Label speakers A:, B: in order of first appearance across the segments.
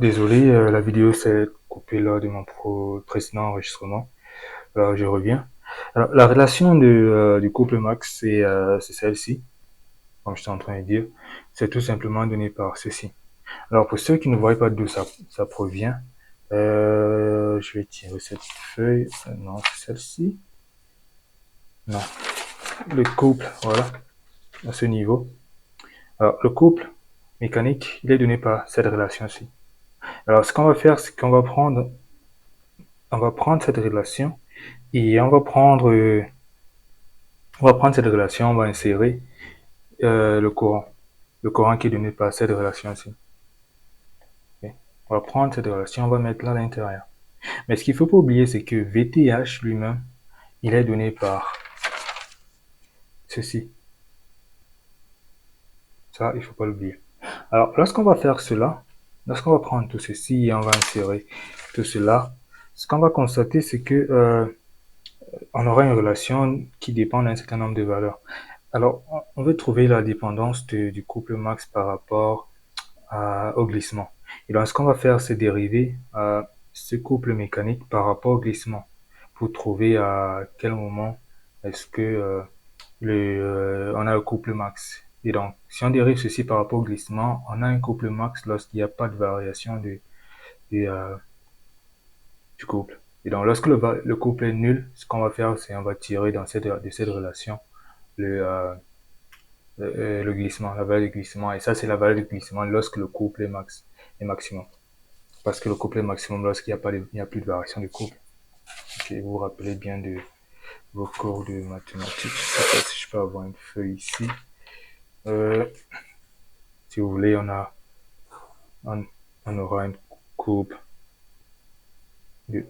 A: Désolé, la vidéo s'est coupée lors de mon précédent enregistrement. Alors, je reviens. Alors, la relation du couple Max, c'est celle-ci, comme je suis en train de dire. C'est tout simplement donné par ceci. Alors, pour ceux qui ne voient pas d'où ça provient, je vais tirer cette feuille. Non, c'est celle-ci. Non, le couple, voilà, à ce niveau. Alors, le couple mécanique, il est donné par cette relation-ci. Alors, ce qu'on va faire, c'est qu'on on va prendre cette relation et on va prendre cette relation, on va insérer le courant qui est donné par cette relation-ci. Okay. On va prendre cette relation, on va mettre là à l'intérieur. Mais ce qu'il ne faut pas oublier, c'est que VTH lui-même, il est donné par ceci. Ça, il ne faut pas l'oublier. Alors, lorsqu'on va faire cela, lorsqu'on va prendre tout ceci et on va insérer tout cela, ce qu'on va constater, c'est que on aura une relation qui dépend d'un certain nombre de valeurs. Alors, on veut trouver la dépendance du couple max par rapport au glissement. Et donc, ce qu'on va faire, c'est dériver ce couple mécanique par rapport au glissement pour trouver à quel moment est-ce que on a un couple max. Et donc, si on dérive ceci par rapport au glissement, on a un couple max lorsqu'il n'y a pas de variation de, du couple. Et donc, lorsque le couple est nul, ce qu'on va faire, c'est on va tirer de cette relation le, euh, le glissement, la valeur du glissement. Et ça, c'est la valeur du glissement lorsque le couple est maximum. Parce que le couple est maximum lorsqu'il n'y a plus de variation du couple. Okay, vous vous rappelez bien de vos cours de mathématiques. Je sais pas si je peux avoir une feuille ici. Euh, si vous voulez, on aura une courbe de,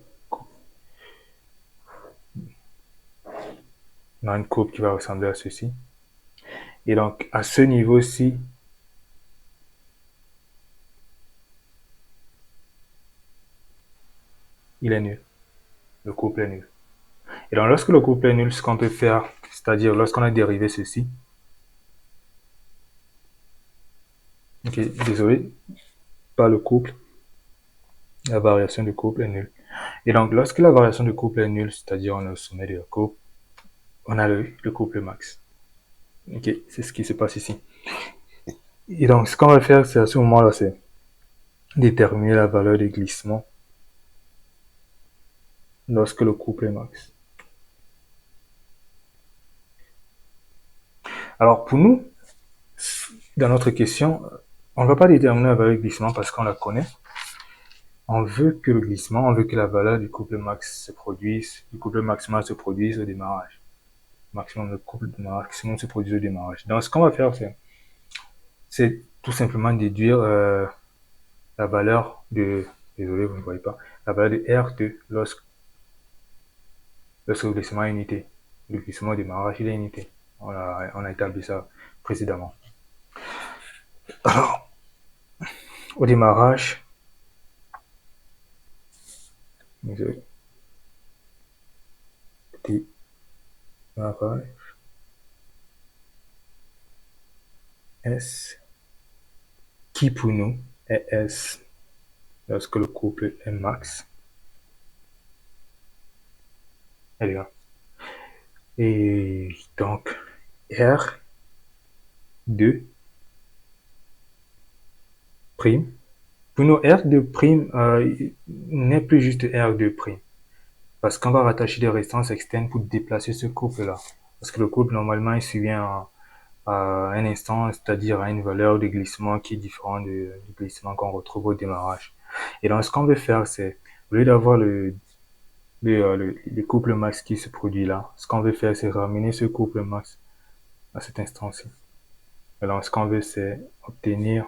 A: on a une courbe qui va ressembler à ceci. Et donc, à ce niveau-ci, il est nul. Le couple est nul. Et donc, lorsque le couple est nul, ce qu'on peut faire, c'est-à-dire lorsqu'on a dérivé ceci, ok, désolé, pas le couple, la variation du couple est nulle. Et donc, lorsque la variation du couple est nulle, c'est-à-dire on est au sommet de la courbe, on a le couple max. Ok, c'est ce qui se passe ici. Et donc, ce qu'on va faire, c'est à ce moment-là, c'est déterminer la valeur de glissement lorsque le couple est max. Alors, pour nous, dans notre question, on ne va pas déterminer la valeur de glissement parce qu'on la connaît. On veut que le glissement, on veut que la valeur du couple max se produise, du couple maximal se produise au démarrage. Maximum, le couple maximum se produise au démarrage. Donc, ce qu'on va faire, c'est tout simplement déduire la valeur de, désolé, vous ne voyez pas, la valeur de R2 lorsque le glissement est unité. Le glissement au démarrage, il est unité. On a établi ça précédemment. Alors, au démarrage, désolé, démarrage, S, qui pour nous est S lorsque le couple est max. Elle est là. Et donc, R2 prime. Pour nous, R2 prime n'est plus juste R2 prime. Parce qu'on va rattacher des résistances externes pour déplacer ce couple-là. Parce que le couple, normalement, il survient à un instant, c'est-à-dire à une valeur de glissement qui est différente du glissement qu'on retrouve au démarrage. Et donc, ce qu'on veut faire, c'est, au lieu d'avoir le couple max qui se produit là, ce qu'on veut faire, c'est ramener ce couple max à cet instant-ci. Alors, ce qu'on veut, c'est obtenir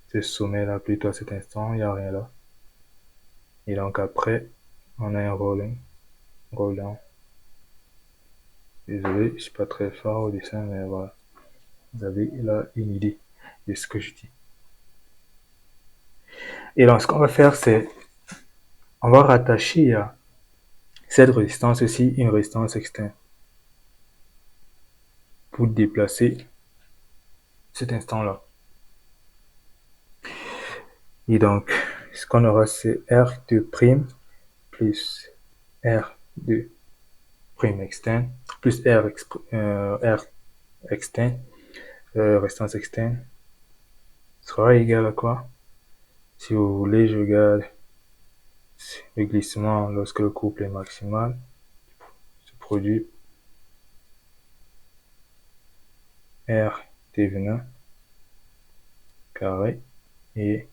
A: ce sommet-là plutôt à cet instant, il n'y a rien là. Et donc, après, on a un roll down. Désolé, je suis pas très fort au dessin, mais voilà. Vous avez là une idée de ce que je dis. Et donc, ce qu'on va faire, c'est, on va rattacher à cette résistance aussi une résistance externe pour déplacer cet instant-là. Et donc, ce qu'on aura, c'est R2' plus R2' externe, plus R externe, restance externe, sera égal à quoi? Si vous voulez, je regarde le glissement lorsque le couple est maximal, se produit R T1 carré et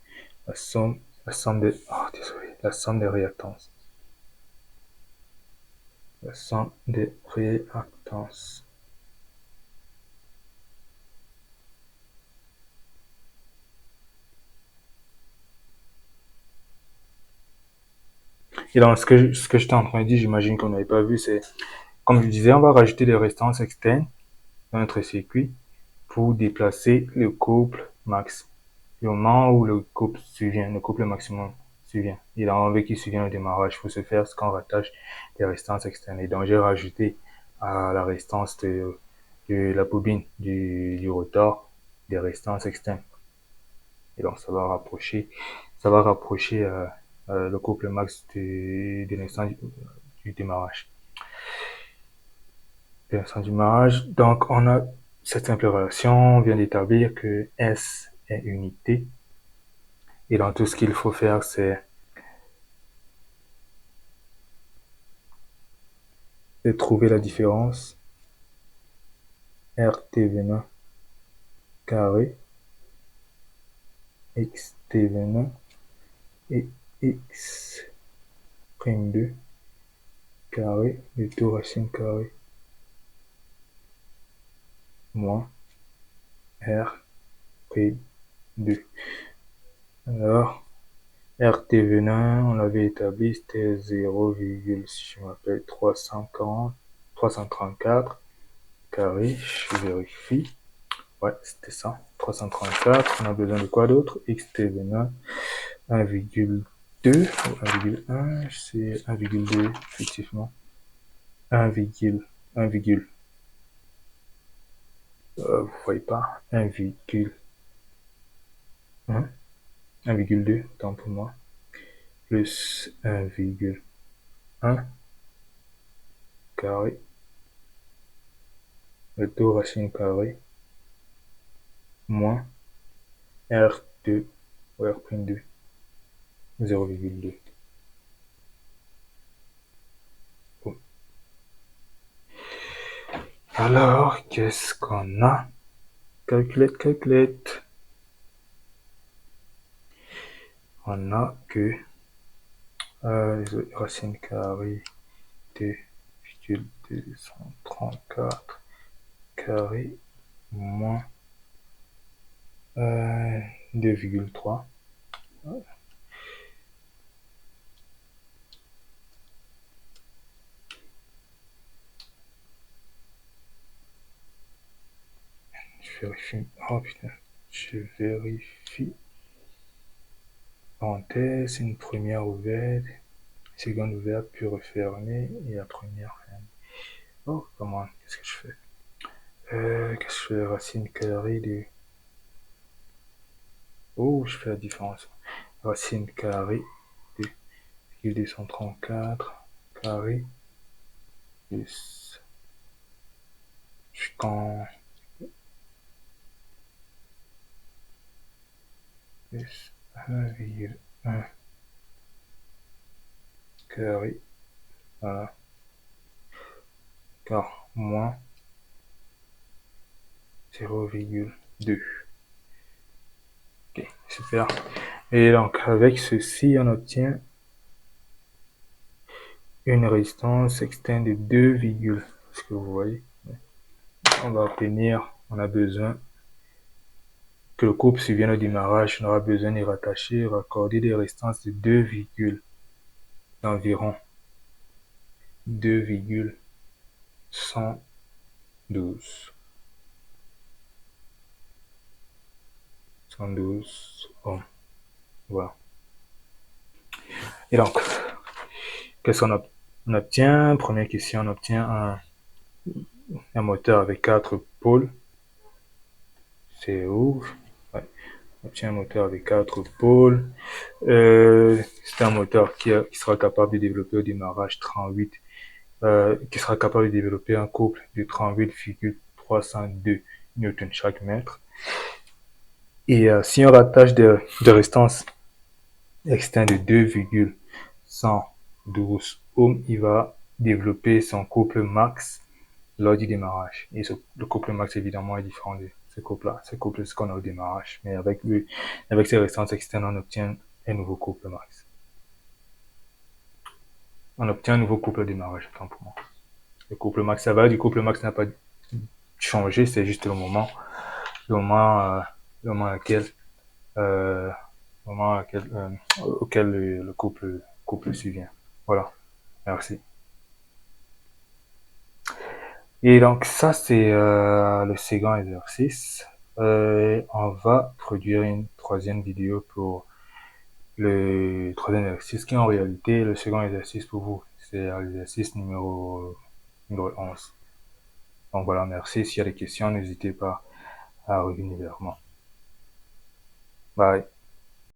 A: la somme la somme des réactances. La somme des réactances. Et donc, ce que j'étais en train de dire, j'imagine qu'on n'avait pas vu, c'est, comme je disais, on va rajouter des restances externes dans notre circuit pour déplacer le couple max. Le moment où le couple survient, le couple maximum survient, et l'enlevé qui survient au démarrage, il faut se faire ce qu'on rattache des restances externes. Et donc, j'ai rajouté à la restance de la bobine du rotor des restances externes. Et donc, ça va rapprocher le couple max de l'instant du démarrage. De l'instant du démarrage. Donc, on a cette simple relation. On vient d'établir que S est unité. Et donc, tout ce qu'il faut faire, c'est de trouver la différence. RT20 carré, XT20 et X' 2 carré de tout racine carré moins R' 2. Alors, RT20, on l'avait établi, c'était 0, si je m'appelle 334 carré, je vérifie. Ouais, c'était ça, 334. On a besoin de quoi d'autre? XT20, 1,2 ou 1,1, c'est 1,2, effectivement. 1, vous voyez pas, 1,2, tant pour moi, plus 1,1 carré, le taux racine carré, moins R2 ou R'2, 0,2. Bon. Alors, qu'est-ce qu'on a? Calculette. On a que racine carrée de 234 carré moins 2,3. Je vérifie. Oh putain. Je vérifie. Parenthèse, une première ouverte, seconde ouverte, puis refermée, et la première fermée. Oh, comment? Qu'est-ce que je fais? Qu'est-ce que je fais? Racine carrée de... Oh, je fais la différence. Racine carrée de 234 carré plus jusqu'en plus 1,1 carré, voilà, car moins 0,2. Ok, super. Et donc avec ceci, on obtient une résistance externe de 2, ce que vous voyez. On va obtenir, on a besoin que le couple survienne au démarrage, on aura besoin d'y rattacher, raccorder des résistances de 2, d'environ 2,112. 112 ohms. Voilà. Et donc, qu'est-ce qu'on obtient? Première question, on obtient un moteur avec 4 pôles. C'est ouf. Ouais. On obtient un moteur avec 4 pôles. C'est un moteur qui sera capable de développer au démarrage 38, qui sera capable de développer un couple de 38,302 newtons chaque mètre. Et si on rattache de restance externe de 2,112 ohms, il va développer son couple max lors du démarrage. Et le couple max, évidemment, est différent de ce couple-là. Ce couple, c'est ce qu'on a au démarrage. Mais avec ces restances externes, on obtient un nouveau couple max. On obtient un nouveau couple au démarrage, autant pour moi. Le couple max, ça va, du couple max n'a pas changé, c'est juste le moment, le moment à laquelle, euh, auquel le couple survient. Voilà. Merci. Et donc ça, c'est le second exercice. On va produire une troisième vidéo pour le troisième exercice, qui est en réalité le second exercice pour vous. C'est l'exercice numéro 11. Donc voilà, merci. S'il y a des questions, n'hésitez pas à revenir vers moi. Bye.